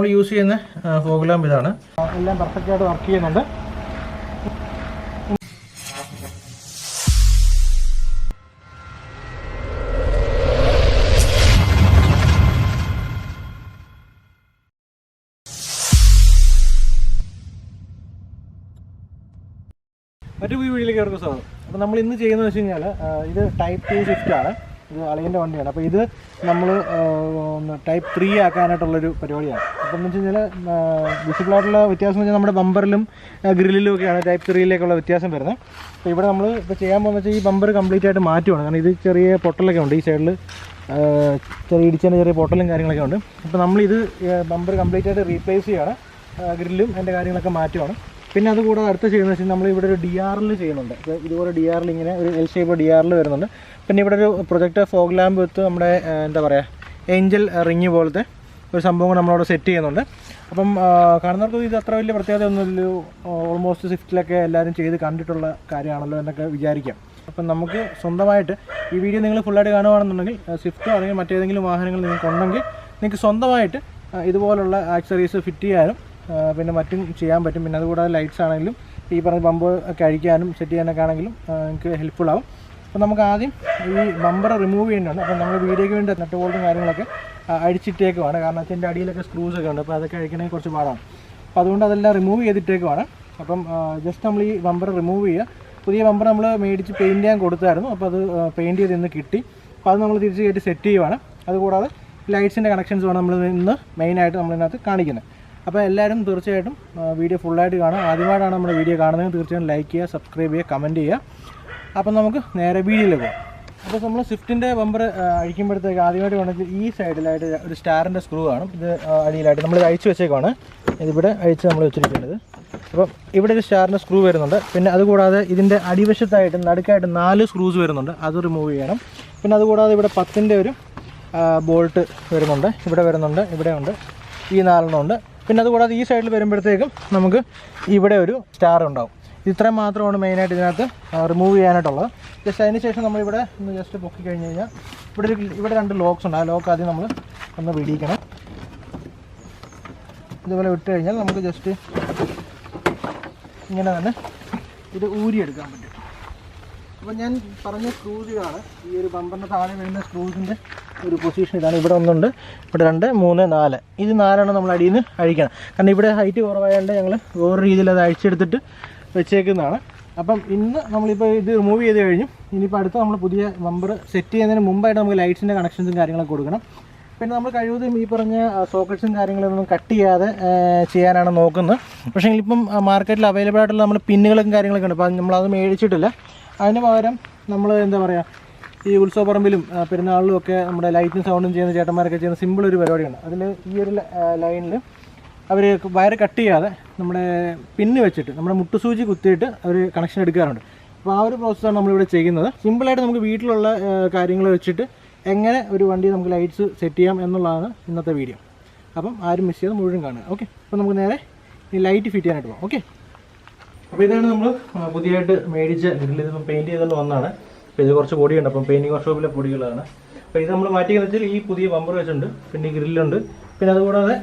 നമ്മൾ യൂസ് ചെയ്യുന്ന fog lamp ഇതാണ്. എല്ലാം പെർഫെക്റ്റായിട്ട് വർക്ക് ചെയ്യുന്നുണ്ട്. മറ്റു വീഡിയോയിലേക്ക് അവർക്ക് സ്വാഗതം. അപ്പോൾ നമ്മൾ ഇന്ന് ചെയ്യുന്നത് വെച്ച് കഴിഞ്ഞാൽ ഇത് ടൈപ്പ് 2 സ്വിഫ്റ്റാണ്. ഇത് അളിയൻ്റെ വണ്ടിയാണ്. അപ്പോൾ ഇത് നമ്മൾ ടൈപ്പ് 3 ആക്കാനായിട്ടുള്ളൊരു പരിപാടിയാണ്. അപ്പോൾ എന്ന് വെച്ച് കഴിഞ്ഞാൽ വിസിബിളായിട്ടുള്ള വ്യത്യാസം എന്ന് വെച്ചാൽ നമ്മുടെ ബമ്പറിലും ഗ്രില്ലിലും ഒക്കെയാണ് ടൈപ്പ് 3യിലേക്കുള്ള വ്യത്യാസം വരുന്നത്. അപ്പോൾ ഇവിടെ നമ്മൾ ഇപ്പോൾ ചെയ്യാൻ പോകുന്നത് വെച്ചാൽ ഈ ബമ്പർ കംപ്ലീറ്റ് ആയിട്ട് മാറ്റുവാണ്. കാരണം ഇത് ചെറിയ പൊട്ടലൊക്കെ ഉണ്ട്, ഈ സൈഡിൽ ചെറിയ ഇടിച്ചതിൻ്റെ ചെറിയ പൊട്ടലും കാര്യങ്ങളൊക്കെ ഉണ്ട്. അപ്പോൾ നമ്മളിത് ബമ്പർ കംപ്ലീറ്റ് ആയിട്ട് റീപ്ലേസ് ചെയ്യുകയാണ്, ഗ്രില്ലും അതിൻ്റെ കാര്യങ്ങളൊക്കെ മാറ്റുവാണ്. പിന്നെ അതുകൂടാതെ അടുത്ത ചെയ്യുന്നത് വെച്ചാൽ നമ്മളിവിടെ ഒരു DRL ചെയ്യുന്നുണ്ട്. ഇതുപോലെ DRL ഇങ്ങനെ ഒരു L ഷേപ്പ് DRL വരുന്നുണ്ട്. പിന്നെ ഇവിടെ ഒരു പ്രൊജക്ടർ ഫോഗ് ലാമ്പ് വെച്ച് നമ്മുടെ എന്താ പറയുക ഏഞ്ചൽ റിങ് പോലത്തെ ഒരു സംഭവം നമ്മളവിടെ സെറ്റ് ചെയ്യുന്നുണ്ട്. അപ്പം കാണുന്നവർക്ക് ഇത് അത്ര വലിയ പ്രത്യേകത ഒന്നുമില്ല, ഓൾമോസ്റ്റ് സ്വിഫ്റ്റിലൊക്കെ എല്ലാവരും ചെയ്ത് കണ്ടിട്ടുള്ള കാര്യമാണല്ലോ എന്നൊക്കെ വിചാരിക്കാം. അപ്പം നമുക്ക് സ്വന്തമായിട്ട് ഈ വീഡിയോ നിങ്ങൾ ഫുള്ളായിട്ട് കാണുകയാണെന്നുണ്ടെങ്കിൽ സ്വിഫ്റ്റോ അല്ലെങ്കിൽ മറ്റേതെങ്കിലും വാഹനങ്ങൾ നിങ്ങൾക്കുണ്ടെങ്കിൽ നിങ്ങൾക്ക് സ്വന്തമായിട്ട് ഇതുപോലുള്ള ആക്സറീസ് ഫിറ്റ് ചെയ്യാനും പിന്നെ മറ്റും ചെയ്യാൻ പറ്റും. പിന്നെ അതുകൂടാതെ ലൈറ്റ്സ് ആണെങ്കിലും ഈ പറഞ്ഞ ബമ്പർ ഒക്കെ അഴിക്കാനും സെറ്റ് ചെയ്യാനൊക്കെ ആണെങ്കിലും നിങ്ങൾക്ക് ഹെൽപ്ഫുൾ ആവും. അപ്പോൾ നമുക്ക് ആദ്യം ഈ ബമ്പർ റിമൂവ് ചെയ്യേണ്ടതാണ്. അപ്പോൾ നമ്മൾ വീഡിയോയ്ക്ക് വേണ്ടി നട്ട് ബോൾട്ടും കാര്യങ്ങളൊക്കെ അഴിച്ചിട്ടേക്കുവാണ്. കാരണം അതിൻ്റെ അടിയിലൊക്കെ സ്ക്രൂസൊക്കെ ഉണ്ട്, അപ്പോൾ അതൊക്കെ അഴിക്കണമെങ്കിൽ കുറച്ച് പാടാണ്. അപ്പോൾ അതുകൊണ്ട് അതെല്ലാം റിമൂവ് ചെയ്തിട്ടേക്കുവാണ്. അപ്പം ജസ്റ്റ് നമ്മൾ ഈ ബമ്പർ റിമൂവ് ചെയ്യുക. പുതിയ ബമ്പർ നമ്മൾ മേടിച്ച് പെയിൻറ്റ് ചെയ്യാൻ കൊടുത്തായിരുന്നു. അപ്പോൾ അത് പെയിൻറ്റ് ചെയ്ത് ഇന്ന് കിട്ടി. അപ്പോൾ അത് നമ്മൾ തിരിച്ച് കയറ്റി സെറ്റ് ചെയ്യുവാണ്. അതുകൂടാതെ ലൈറ്റ്സിൻ്റെ കണക്ഷൻസ് വേണം നമ്മൾ ഇന്ന് മെയിനായിട്ട് നമ്മളിതിനകത്ത് കാണിക്കുന്നത്. അപ്പോൾ എല്ലാവരും തീർച്ചയായിട്ടും വീഡിയോ ഫുള്ളായിട്ട് കാണുക. ആദ്യമായിട്ടാണ് നമ്മുടെ വീഡിയോ കാണുന്നത് തീർച്ചയായും ലൈക്ക് ചെയ്യുക, സബ്സ്ക്രൈബ് ചെയ്യുക, കമൻറ്റ് ചെയ്യുക. അപ്പം നമുക്ക് നേരെ വീഡിയോയിലേക്ക് പോകാം. അപ്പോൾ നമ്മൾ സ്വിഫ്റ്റിൻ്റെ ബമ്പർ അഴിക്കുമ്പോഴത്തേക്ക് ആദ്യമായിട്ട് വേണമെങ്കിൽ ഈ സൈഡിലായിട്ട് ഒരു സ്റ്റാറിൻ്റെ സ്ക്രൂ കാണും. ഇത് അടിയിലായിട്ട് നമ്മൾ അഴിച്ച് വെച്ചേക്കാണ്. ഇതിവിടെ അഴിച്ച് നമ്മൾ വെച്ചിരിക്കുന്നത്. അപ്പം ഇവിടെ ഒരു സ്റ്റാറിൻ്റെ സ്ക്രൂ വരുന്നുണ്ട്. പിന്നെ അതുകൂടാതെ ഇതിൻ്റെ അടിവശത്തായിട്ട് നടുക്കായിട്ട് 4 സ്ക്രൂസ് വരുന്നുണ്ട്, അത് റിമൂവ് ചെയ്യണം. പിന്നെ അതുകൂടാതെ ഇവിടെ 10ൻ്റെ ഒരു ബോൾട്ട് വരുന്നുണ്ട്, ഇവിടെ വരുന്നുണ്ട്, ഇവിടെ ഉണ്ട്, ഈ 4 ഉണ്ട്. പിന്നെ അതുകൂടാതെ ഈ സൈഡിൽ വരുമ്പോഴത്തേക്കും നമുക്ക് ഇവിടെ ഒരു സ്റ്റാർ ഉണ്ടാവും. ഇത്രയും മാത്രമാണ് മെയിനായിട്ട് ഇതിനകത്ത് റിമൂവ് ചെയ്യാനായിട്ടുള്ളത്. ജസ്റ്റ് അതിന് ശേഷം നമ്മളിവിടെ ഒന്ന് ജസ്റ്റ് പൊക്കി കഴിഞ്ഞ് കഴിഞ്ഞാൽ ഇവിടെ 2 ലോക്സ് ഉണ്ട്. ആ ലോക്ക് ആദ്യം നമ്മൾ ഒന്ന് വിടിയിക്കണം. ഇതുപോലെ വിട്ട് കഴിഞ്ഞാൽ നമുക്ക് ജസ്റ്റ് ഇങ്ങനെ തന്നെ ഇത് ഊരിയെടുക്കാൻ പറ്റും. അപ്പോൾ ഞാൻ പറഞ്ഞ സ്ക്രൂസ് ഇതാണ്. ഈ ഒരു ബമ്പറിൻ്റെ താഴെ വരുന്ന സ്ക്രൂസിൻ്റെ ഒരു പൊസിഷൻ ഇതാണ്. ഇവിടെ ഒന്നുണ്ട്, ഇവിടെ 2, 3, 4. ഇത് 4 നമ്മൾ അടിയിൽ നിന്ന് അഴിക്കണം. കാരണം ഇവിടെ ഹൈറ്റ് കുറവായതുകൊണ്ട് ഞങ്ങൾ വേറെ രീതിയിൽ അത് അഴിച്ചെടുത്തിട്ട് വെച്ചേക്കുന്നതാണ്. അപ്പം ഇന്ന് നമ്മളിപ്പോൾ ഇത് റിമൂവ് ചെയ്ത് കഴിഞ്ഞു. ഇനിയിപ്പോൾ അടുത്ത് നമ്മൾ പുതിയ ബമ്പർ സെറ്റ് ചെയ്യുന്നതിന് മുമ്പായിട്ട് നമുക്ക് ലൈറ്റ്സിൻ്റെ കണക്ഷൻസും കാര്യങ്ങളൊക്കെ കൊടുക്കണം. പിന്നെ നമ്മൾ കഴിവതും ഈ പറഞ്ഞ സോക്കറ്റ്സും കാര്യങ്ങളൊന്നും കട്ട് ചെയ്യാതെ ചെയ്യാനാണ് നോക്കുന്നത്. പക്ഷേ ഇപ്പം മാർക്കറ്റിൽ അവൈലബിൾ ആയിട്ടുള്ള നമ്മൾ പിന്നുകളും കാര്യങ്ങളൊക്കെ ഉണ്ട്. അപ്പോൾ നമ്മളത് മേടിച്ചിട്ടില്ല. അതിന് പകരം നമ്മൾ എന്താ പറയുക, ഈ ഉത്സവപ്പറമ്പിലും പെരുന്നാളിലും ഒക്കെ നമ്മുടെ ലൈറ്റും സൗണ്ടും ചെയ്യുന്ന ചേട്ടന്മാരൊക്കെ ചെയ്യുന്ന സിമ്പിൾ ഒരു പരിപാടിയാണ്. അതിൽ ഈ ഒരു ലൈനിൽ അവർ വയർ കട്ട് ചെയ്യാതെ നമ്മുടെ പിന്ന് വെച്ചിട്ട് നമ്മുടെ മുട്ടുസൂചി കുത്തിയിട്ട് അവർ കണക്ഷൻ എടുക്കാറുണ്ട്. അപ്പോൾ ആ ഒരു പ്രോസസ്സാണ് നമ്മളിവിടെ ചെയ്യുന്നത്. സിമ്പിളായിട്ട് നമുക്ക് വീട്ടിലുള്ള കാര്യങ്ങൾ വെച്ചിട്ട് എങ്ങനെ ഒരു വണ്ടി നമുക്ക് ലൈറ്റ്സ് സെറ്റ് ചെയ്യാം എന്നുള്ളതാണ് ഇന്നത്തെ വീഡിയോ. അപ്പം ആരും മിസ് ചെയ്ത് മുഴുവൻ കാണുക. ഓക്കെ, അപ്പോൾ നമുക്ക് നേരെ ഈ ലൈറ്റ് ഫിറ്റ് ചെയ്യാനായിട്ട് പോകാം. ഓക്കെ, അപ്പോൾ ഇതാണ് നമ്മൾ പുതിയതായിട്ട് മേടിച്ച ഗ്രില്ല്. ഇതിപ്പം പെയിൻറ്റ് ചെയ്തുകൊണ്ട് വന്നതാണ്. അപ്പോൾ ഇത് കുറച്ച് പൊടിയുണ്ട്, അപ്പം പെയിൻറ്റിങ് വർക്ക്ഷോപ്പിലെ പൊടികളാണ്. അപ്പോൾ ഇത് നമ്മൾ മാറ്റിയെന്ന് വെച്ചാൽ ഈ പുതിയ ബമ്പർ വെച്ചിട്ടുണ്ട്, പിന്നെ ഈ ഗ്രില്ലുണ്ട്. പിന്നെ അതുകൂടാതെ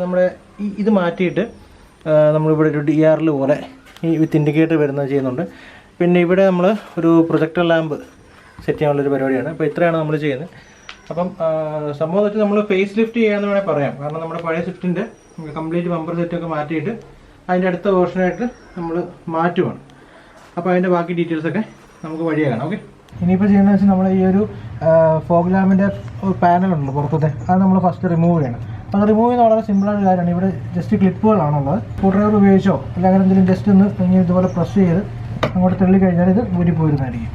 നമ്മുടെ ഇത് മാറ്റിയിട്ട് നമ്മളിവിടെ ഒരു DRL പോലെ ഈ വിത്ത് ഇൻഡിക്കേറ്റർ വരുന്നത് ചെയ്യുന്നുണ്ട്. പിന്നെ ഇവിടെ നമ്മൾ ഒരു പ്രൊജക്ടർ ലാമ്പ് സെറ്റ് ചെയ്യാനുള്ളൊരു പരിപാടിയാണ്. അപ്പോൾ ഇത്രയാണ് നമ്മൾ ചെയ്യുന്നത്. അപ്പം സംഭവം വെച്ചാൽ നമ്മൾ ഫേസ് ലിഫ്റ്റ് ചെയ്യാമെന്ന് വേണമെങ്കിൽ പറയാം. കാരണം നമ്മുടെ പഴയ സ്വിഫ്റ്റിൻ്റെ കംപ്ലീറ്റ് ബമ്പർ സെറ്റൊക്കെ മാറ്റിയിട്ട് അതിൻ്റെ അടുത്ത വേർഷനായിട്ട് നമ്മൾ മാറ്റുവാണ്. അപ്പോൾ അതിൻ്റെ ബാക്കി ഡീറ്റെയിൽസൊക്കെ നമുക്ക് വഴിയാകണം. ഓക്കെ, ഇനിയിപ്പോൾ ചെയ്യുന്നത് വെച്ചാൽ നമ്മൾ ഈ ഒരു ഫോഗ് ലാമ്പിൻ്റെ ഒരു പാനലുണ്ട് പുറത്തത്തെ, അത് നമ്മൾ ഫസ്റ്റ് റിമൂവ് ചെയ്യണം. അപ്പോൾ അത് റിമൂവ് ചെയ്യുന്ന വളരെ സിമ്പിളായ കാര്യമാണ്. ഇവിടെ ജസ്റ്റ് ക്ലിപ്പുകളാണുള്ളത്. സ്ക്രൂ ഡ്രൈവർ ഉപയോഗിച്ചോ അല്ലെങ്കിൽ അങ്ങനെ എന്തെങ്കിലും ജസ്റ്റ് ഒന്ന് ഇങ്ങനെ ഇതുപോലെ പ്രസ് ചെയ്ത് അങ്ങോട്ട് തള്ളിക്കഴിഞ്ഞാൽ ഇത് ഊരിപ്പോയിരുന്നായിരിക്കും.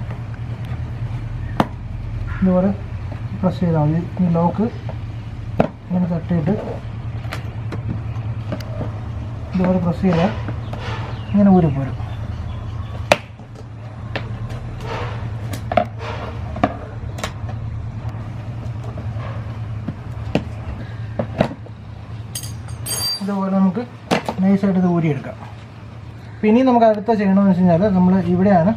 ഇതുപോലെ പ്രസ് ചെയ്താൽ മതി. ഈ ലോക്ക് ഇങ്ങനെ തട്ടിയിട്ട് ഇതുപോലെ പ്രസ് ചെയ്താൽ ഇങ്ങനെ ഊരിപ്പോരും. ഇതുപോലെ നമുക്ക് നൈസായിട്ട് ഇത് ഊരിയെടുക്കാം. പിന്നെ നമുക്ക് അടുത്ത ചെയ്യണമെന്ന് വെച്ച് കഴിഞ്ഞാൽ നമ്മൾ ഇവിടെയാണ്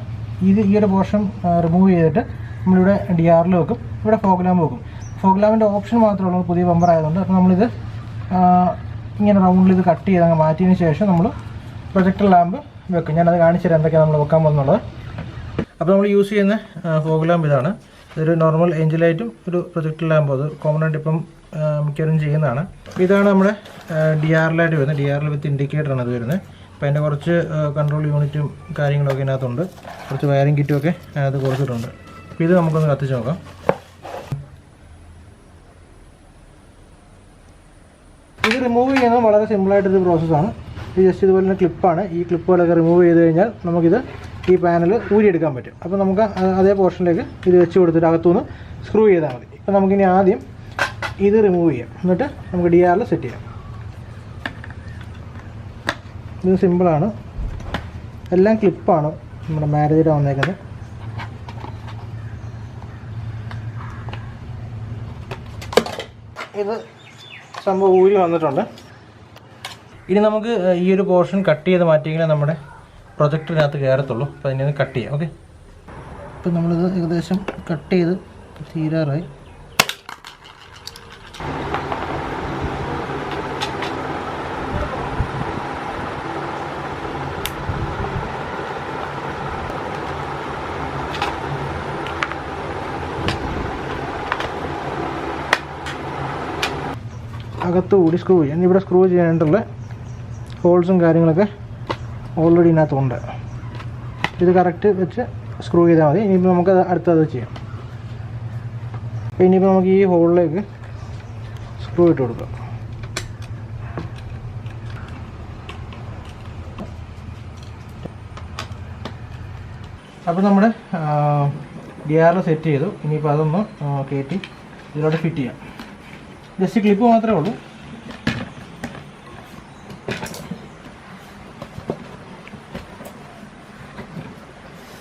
ഈ ഒരു പോർഷൻ റിമൂവ് ചെയ്തിട്ട് നമ്മളിവിടെ DRL വെക്കും, ഇവിടെ ഫോഗ് ലാമ്പ് വെക്കും. ഫോഗ് ലാമ്പിൻ്റെ ഓപ്ഷൻ മാത്രമേ ഉള്ളൂ പുതിയ ബമ്പർ ആയതുകൊണ്ട്. അപ്പോൾ നമ്മളിത് ഇങ്ങനെ റൗണ്ടിൽ ഇത് കട്ട് ചെയ്ത് അങ്ങ് മാറ്റിയതിന് ശേഷം നമ്മൾ പ്രൊജക്ടർ ലാമ്പ് വെക്കും. ഞാനത് കാണിച്ചു തരാം എന്തൊക്കെയാണ് നമ്മൾ വെക്കാൻ പോകുന്നുള്ളത്. അപ്പോൾ നമ്മൾ യൂസ് ചെയ്യുന്ന ഫോഗ് ലാമ്പ് ഇതാണ്. ഇതൊരു നോർമൽ ഏഞ്ചൽ ലൈറ്റും ഒരു പ്രൊജക്ടർ ലാമ്പും, അത് കോമൺ ആയിട്ട് ഇപ്പം മിക്കവരും ചെയ്യുന്നതാണ്. അപ്പോൾ ഇതാണ് നമ്മുടെ DRL ആയിട്ട് വരുന്നത്. DRL വിത്ത് ഇൻഡിക്കേറ്ററാണ് അത് വരുന്നത്. അപ്പോൾ അതിൻ്റെ കുറച്ച് കൺട്രോൾ യൂണിറ്റും കാര്യങ്ങളൊക്കെ ഇതിനകത്തുണ്ട്. കുറച്ച് വയറിംഗ് കിറ്റും ഒക്കെ അത് കൊടുത്തിട്ടുണ്ട്. അപ്പോൾ ഇത് നമുക്കൊന്ന് കത്തിച്ച് നോക്കാം. ഇത് റിമൂവ് ചെയ്യുന്നത് വളരെ സിമ്പിളായിട്ടൊരു പ്രോസസ്സാണ്. ഇത് ജസ്റ്റ് ഇതുപോലെ തന്നെ ക്ലിപ്പാണ്. ഈ ക്ലിപ്പുകളൊക്കെ റിമൂവ് ചെയ്ത് കഴിഞ്ഞാൽ നമുക്കിത് ഈ പാനൽ ഊരിയെടുക്കാൻ പറ്റും. അപ്പോൾ നമുക്ക് അതേ പോർഷനിലേക്ക് ഇത് വെച്ച് കൊടുത്തിട്ട് അകത്തുനിന്ന് സ്ക്രൂ ചെയ്താൽ മതി. അപ്പോൾ നമുക്കിനി ആദ്യം ഇത് റിമൂവ് ചെയ്യാം, എന്നിട്ട് നമുക്ക് DRL സെറ്റ് ചെയ്യാം. ഇത് സിമ്പിളാണ്, എല്ലാം ക്ലിപ്പാണ് നമ്മുടെ മാരേജിടെ വന്നേക്കുന്നത്. ഇത് സംഭവം ഊരി വന്നിട്ടുണ്ട്. ഇനി നമുക്ക് ഈ ഒരു പോർഷൻ കട്ട് ചെയ്ത് മാറ്റിയെങ്കിലേ നമ്മുടെ പ്രൊജക്ടറിനകത്ത് കയറത്തുള്ളൂ. അപ്പോൾ അതിനെ കട്ട് ചെയ്യാം. ഓക്കെ, ഇപ്പം നമ്മളിത് ഏകദേശം കട്ട് ചെയ്ത് തീരാറായി. അകത്ത് കൂടി സ്ക്രൂ ചെയ്യാം. ഇവിടെ സ്ക്രൂ ചെയ്യാനായിട്ടുള്ള ഹോൾസും കാര്യങ്ങളൊക്കെ ഓൾറെഡി ഇതിനകത്തുണ്ട്. ഇത് കറക്റ്റ് വെച്ച് സ്ക്രൂ ചെയ്താൽ മതി. ഇനിയിപ്പോൾ നമുക്ക് അടുത്തത് ചെയ്യാം. അപ്പോൾ ഇനിയിപ്പോൾ നമുക്ക് ഈ ഹോളിലേക്ക് സ്ക്രൂ ഇട്ട് കൊടുക്കാം. അപ്പോൾ നമ്മുടെ DRL സെറ്റ് ചെയ്തു. ഇനിയിപ്പോൾ അതൊന്ന് കയറ്റി ഇതിലോട്ട് ഫിറ്റ് ചെയ്യാം. ജസ്റ്റ് ക്ലിപ്പ് മാത്രമേ ഉള്ളൂ.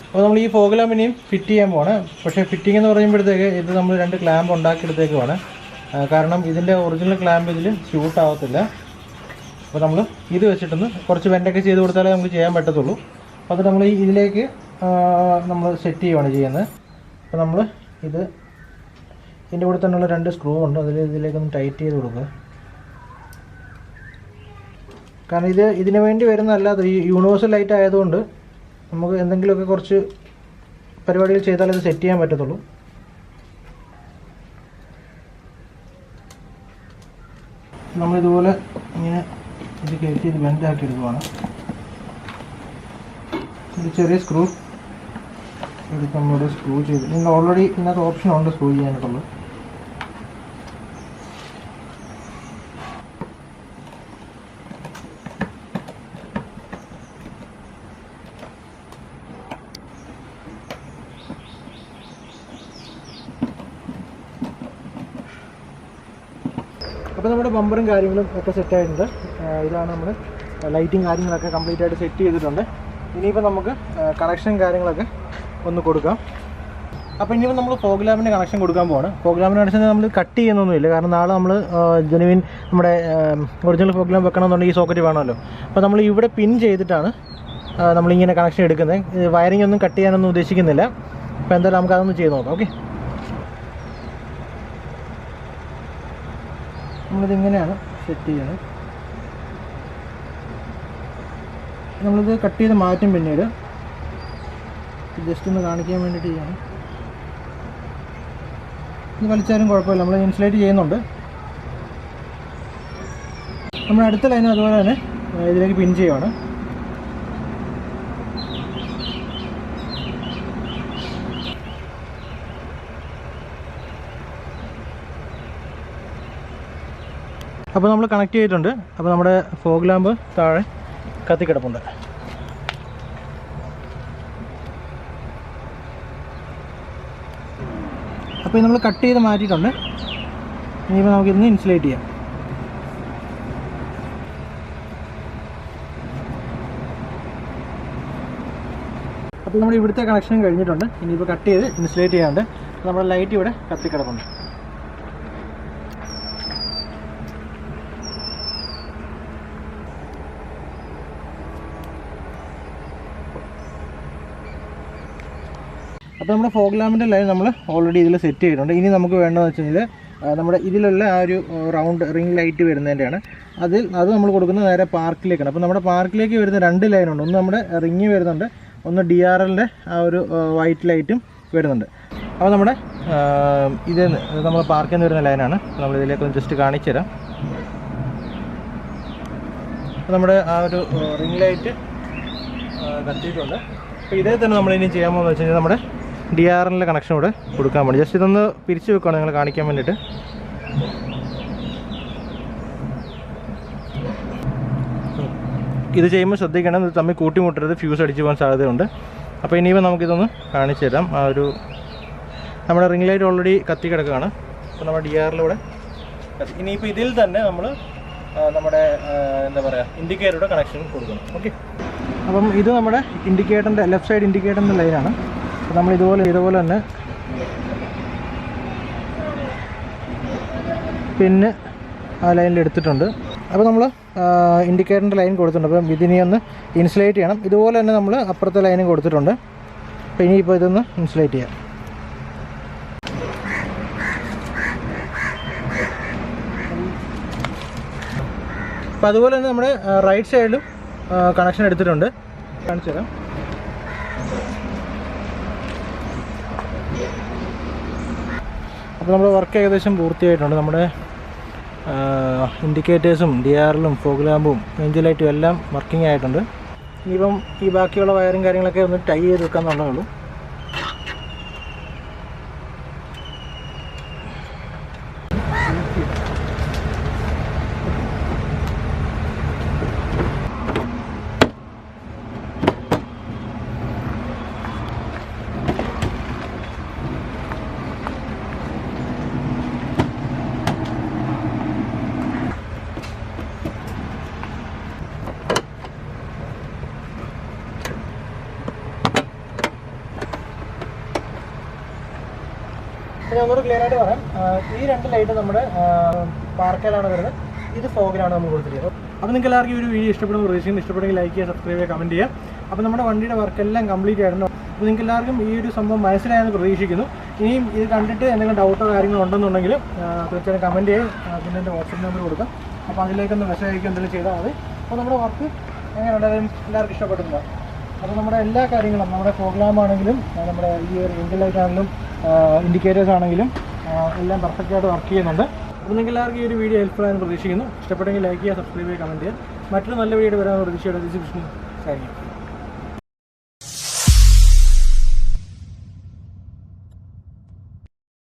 അപ്പോൾ നമ്മൾ ഈ ഫോഗ് ലാമ്പിനെയും ഫിറ്റ് ചെയ്യാൻ പോവാണ്. പക്ഷേ ഫിറ്റിംഗ് എന്ന് പറയുമ്പോഴത്തേക്ക് ഇത് നമ്മൾ 2 ക്ലാമ്പ് ഉണ്ടാക്കിയെടുത്തേക്കുവാണ്. കാരണം ഇതിൻ്റെ ഒറിജിനൽ ക്ലാമ്പ് ഇതിൽ ഷൂട്ട് ആവത്തില്ല. അപ്പോൾ നമ്മൾ ഇത് വെച്ചിട്ടൊന്ന് കുറച്ച് വെൻ്റൊക്കെ ചെയ്ത് കൊടുത്താലേ നമുക്ക് ചെയ്യാൻ പറ്റത്തുള്ളൂ. അപ്പോൾ അത് നമ്മൾ ഇതിലേക്ക് നമ്മൾ സെറ്റ് ചെയ്യുകയാണ് ചെയ്യുന്നത്. അപ്പോൾ നമ്മൾ ഇതിൻ്റെ കൂടെ തന്നെയുള്ള 2 സ്ക്രൂ ഉണ്ട്, ഇതിലേക്കൊന്ന് ടൈറ്റ് ചെയ്ത് കൊടുക്കുക. കാരണം ഇതിന് വേണ്ടി വരുന്നതല്ലാതെ ഈ യൂണിവേഴ്സൽ ലൈറ്റ് ആയതുകൊണ്ട് നമുക്ക് എന്തെങ്കിലുമൊക്കെ കുറച്ച് പരിപാടികൾ ചെയ്താലേ ഇത് സെറ്റ് ചെയ്യാൻ പറ്റത്തുള്ളൂ. നമ്മളിതുപോലെ ഇങ്ങനെ ഇത് കയറ്റി ഇത് ബെൻഡാക്കി എടുക്കുവാണ്. ഇത് ചെറിയ സ്ക്രൂ എടുത്ത് നമ്മളിവിടെ സ്ക്രൂ ചെയ്ത്, നിങ്ങൾ ഓൾറെഡി ഇതിനകത്ത് ഓപ്ഷൻ ഉണ്ട് സ്ക്രൂ ചെയ്യാനായിട്ടുള്ളത്. അപ്പോൾ നമ്മുടെ ബമ്പറും കാര്യങ്ങളും ഒക്കെ സെറ്റായിട്ടുണ്ട്. ഇതാണ് നമ്മൾ ലൈറ്റിങ് കാര്യങ്ങളൊക്കെ കംപ്ലീറ്റ് ആയിട്ട് സെറ്റ് ചെയ്തിട്ടുണ്ട്. ഇനിയിപ്പോൾ നമുക്ക് കണക്ഷൻ കാര്യങ്ങളൊക്കെ ഒന്ന് കൊടുക്കാം. അപ്പോൾ ഇനിയിപ്പോൾ നമ്മൾ ഫോഗ് ലാമ്പിൻ്റെ കണക്ഷൻ കൊടുക്കാൻ പോവാണ്. ഫോഗ് ലാമ്പിൻ്റെ കണക്ഷൻ നമ്മൾ കട്ട് ചെയ്യുന്നൊന്നുമില്ല. കാരണം നാളെ നമ്മൾ ജെനുവിൻ നമ്മുടെ ഒറിജിനൽ ഫോഗ് ലാമ്പ് വെക്കണമെന്നുണ്ടെങ്കിൽ ഈ സോക്കറ്റ് വേണമല്ലോ. അപ്പോൾ നമ്മൾ ഇവിടെ പിൻ ചെയ്തിട്ടാണ് നമ്മളിങ്ങനെ കണക്ഷൻ എടുക്കുന്നത്. വയറിംഗ് ഒന്നും കട്ട് ചെയ്യാനൊന്നും ഉദ്ദേശിക്കുന്നില്ല. അപ്പോൾ എന്തായാലും നമുക്ക് അതൊന്ന് ചെയ്ത് നോക്കാം. ഓക്കെ, നമ്മളിതിങ്ങനെയാണ് സെറ്റ് ചെയ്യുന്നത്. നമ്മളിത് കട്ട് ചെയ്ത് മാറ്റും. പിന്നീട് ജസ്റ്റ് ഒന്ന് കാണിക്കാൻ വേണ്ടിയിട്ട് ചെയ്യണം. ഇത് വലിച്ചാലും കുഴപ്പമില്ല, നമ്മൾ ഇൻസുലേറ്റ് ചെയ്യുന്നുണ്ട്. നമ്മൾ അടുത്ത ലൈനും അതുപോലെ തന്നെ ഇതിലേക്ക് പിൻ ചെയ്യുവാണ്. അപ്പോൾ നമ്മൾ കണക്ട് ചെയ്തിട്ടുണ്ട്. അപ്പോൾ നമ്മുടെ ഫോഗ് ലാമ്പ് താഴെ കത്തിക്കിടപ്പുണ്ട്. അപ്പോൾ നമ്മൾ കട്ട് ചെയ്ത് മാറ്റിയിട്ടുണ്ട്. ഇനിയിപ്പോൾ നമുക്കിന്ന് ഇൻസുലേറ്റ് ചെയ്യാം. അപ്പോൾ നമ്മൾ ഇവിടുത്തെ കണക്ഷൻ കഴിഞ്ഞിട്ടുണ്ട്. ഇനിയിപ്പോൾ കട്ട് ചെയ്ത് ഇൻസുലേറ്റ് ചെയ്യാണ്ട് നമ്മുടെ ലൈറ്റ് ഇവിടെ കത്തിക്കിടപ്പുണ്ട്. അപ്പോൾ നമ്മുടെ ഫോഗ് ലാമ്പിൻ്റെ ലൈൻ നമ്മൾ ഓൾറെഡി ഇതിൽ സെറ്റ് ചെയ്തിട്ടുണ്ട്. ഇനി നമുക്ക് വേണ്ടതെന്ന് വെച്ച് കഴിഞ്ഞാൽ നമ്മുടെ ഇതിലുള്ള ആ ഒരു റൗണ്ട് റിംഗ് ലൈറ്റ് വരുന്നതിൻ്റെയാണ്. അത് നമ്മൾ കൊടുക്കുന്നത് നേരെ പാർക്കിലേക്കാണ്. അപ്പോൾ നമ്മുടെ പാർക്കിലേക്ക് വരുന്ന 2 ലൈനുണ്ട്. ഒന്ന് നമ്മുടെ റിങ് വരുന്നുണ്ട്, ഒന്ന് DRLൻ്റെ ആ ഒരു വൈറ്റ് ലൈറ്റും വരുന്നുണ്ട്. അപ്പോൾ നമ്മുടെ ഇത് നമ്മൾ പാർക്കിൽ നിന്ന് വരുന്ന ലൈനാണ്. നമ്മൾ ഇതിലേക്കൊന്ന് ജസ്റ്റ് കാണിച്ചു തരാം. അപ്പോൾ നമ്മുടെ ആ ഒരു റിംഗ് ലൈറ്റ് കത്തിയിട്ടുണ്ട്. അപ്പോൾ ഇതേ തന്നെ നമ്മളിനി ചെയ്യാൻ പോകുന്നത് വെച്ച് കഴിഞ്ഞാൽ നമ്മുടെ DRLൻ്റെ കണക്ഷൻ കൂടെ കൊടുക്കാൻ വേണ്ടി ജസ്റ്റ് ഇതൊന്ന് പിരിച്ചു വെക്കുകയാണ് നിങ്ങൾ കാണിക്കാൻ വേണ്ടിയിട്ട്. ഇത് ചെയ്യുമ്പോൾ ശ്രദ്ധിക്കണം, ഇത് തമ്മിൽ കൂട്ടിമുട്ടരുത്, ഫ്യൂസ് അടിച്ചു പോകാൻ സാധ്യതയുണ്ട്. അപ്പോൾ ഇനിയിപ്പോൾ നമുക്കിതൊന്ന് കാണിച്ചു തരാം. ആ ഒരു നമ്മുടെ റിംഗ് ലൈറ്റ് ഓൾറെഡി കത്തി കിടക്കുകയാണ്. അപ്പോൾ നമ്മുടെ DRLൂടെ ഇനിയിപ്പോൾ ഇതിൽ തന്നെ നമ്മൾ നമ്മുടെ എന്താ പറയുക ഇൻഡിക്കേറ്ററുടെ കണക്ഷൻ കൊടുക്കണം. ഓക്കെ, അപ്പം ഇത് നമ്മുടെ ഇൻഡിക്കേറ്ററിൻ്റെ ലെഫ്റ്റ് സൈഡ് ഇൻഡിക്കേറ്ററിൻ്റെ ലൈനാണ്. അപ്പോൾ നമ്മൾ ഇതുപോലെ തന്നെ പിന്നെ ആ ലൈനിൽ എടുത്തിട്ടുണ്ട്. അപ്പോൾ നമ്മൾ ഇൻഡിക്കേറ്ററിൻ്റെ ലൈൻ കൊടുത്തിട്ടുണ്ട്. അപ്പം ഇതിനെ ഒന്ന് ഇൻസുലേറ്റ് ചെയ്യണം. ഇതുപോലെ തന്നെ നമ്മൾ അപ്പുറത്തെ ലൈനും കൊടുത്തിട്ടുണ്ട്. അപ്പോൾ ഇനിയിപ്പോൾ ഇതൊന്ന് ഇൻസുലേറ്റ് ചെയ്യാം. അപ്പോൾ അതുപോലെ തന്നെ നമ്മുടെ റൈറ്റ് സൈഡിലും കണക്ഷൻ എടുത്തിട്ടുണ്ട്, കാണിച്ചു തരാം. അപ്പോൾ നമ്മുടെ വർക്ക് ഏകദേശം പൂർത്തിയായിട്ടുണ്ട്. നമ്മുടെ ഇൻഡിക്കേറ്റേഴ്സും DRLും ഫോഗ് ലാമ്പും എൻജിൻ ലൈറ്റും എല്ലാം വർക്കിംഗ് ആയിട്ടുണ്ട്. ഇനിയിപ്പം ഈ ബാക്കിയുള്ള വയറും കാര്യങ്ങളൊക്കെ ഒന്ന് ടൈ ചെയ്ത് വെക്കാന്നുള്ളതേ ഉള്ളൂ. ഞാൻ ഒന്നുകൂടെ ക്ലിയർ ആയിട്ട് പറയാം. ഈ 2 ലൈറ്റ് നമ്മുടെ പാർക്കിലാണ് വരുന്നത്, ഇത് ഫോഗിലാണ് നമ്മൾ കൊടുത്തിരിക്കുന്നത്. അപ്പോൾ നിങ്ങൾക്ക് എല്ലാവർക്കും ഈ ഒരു വീഡിയോ ഇഷ്ടപ്പെടുന്ന പ്രതീക്ഷിക്കുന്നു. ഇഷ്ടപ്പെടുമെങ്കിൽ ലൈക്ക് ചെയ്യുക, സബ്സ്ക്രൈബ് ചെയ്യുക, കമൻറ്റ് ചെയ്യുക. അപ്പോൾ നമ്മുടെ വണ്ടിയുടെ വർക്കെല്ലാം കംപ്ലീറ്റ് ആയിരുന്നു. അപ്പോൾ നിങ്ങൾക്ക് എല്ലാവർക്കും ഈ ഒരു സംഭവം മനസ്സിലായെന്ന് പ്രതീക്ഷിക്കുന്നു. ഇനിയും ഇത് കണ്ടിട്ട് എന്തെങ്കിലും ഡൗട്ടോ കാര്യങ്ങളോ ഉണ്ടെന്നുണ്ടെങ്കിൽ തീർച്ചയായും കമൻറ്റ് ചെയ്യും. പിന്നെ എൻ്റെ വാട്സപ്പ് നമ്പർ കൊടുക്കാം. അപ്പോൾ അതിലേക്കൊന്ന് മെസ്സേജ് അയക്കുക, എന്തെങ്കിലും ചെയ്താൽ മതി. അപ്പോൾ നമ്മുടെ വർക്ക് എങ്ങനെയുണ്ടായാലും എല്ലാവർക്കും ഇഷ്ടപ്പെട്ടിട്ടുണ്ടോ? അപ്പോൾ നമ്മുടെ എല്ലാ കാര്യങ്ങളും നമ്മുടെ ഫോഗ് ലാമ്പ് ആണെങ്കിലും നമ്മുടെ ഈ ഒരു എൻജിൻ ലൈറ്റ് ആണെങ്കിലും ഇൻഡിക്കേറ്റേഴ്സ് ആണെങ്കിലും എല്ലാം പെർഫെക്റ്റായിട്ട് വർക്ക് ചെയ്യുന്നുണ്ട്. അപ്പോൾ നിങ്ങൾക്ക് എല്ലാവർക്കും ഈ ഒരു വീഡിയോ ഹെൽപ്ഫുൾ ആയെന്ന് പ്രതീക്ഷിക്കുന്നു. ഇഷ്ടപ്പെട്ടെങ്കിൽ ലൈക്ക് ചെയ്യുക, സബ്സ്ക്രൈബ് ചെയ്യുക, കമൻറ്റ് ചെയ്യുക. മറ്റൊരു നല്ല വീഡിയോ വരാൻ പ്രതീക്ഷയോടെ വിഷ്ണു. Thank you.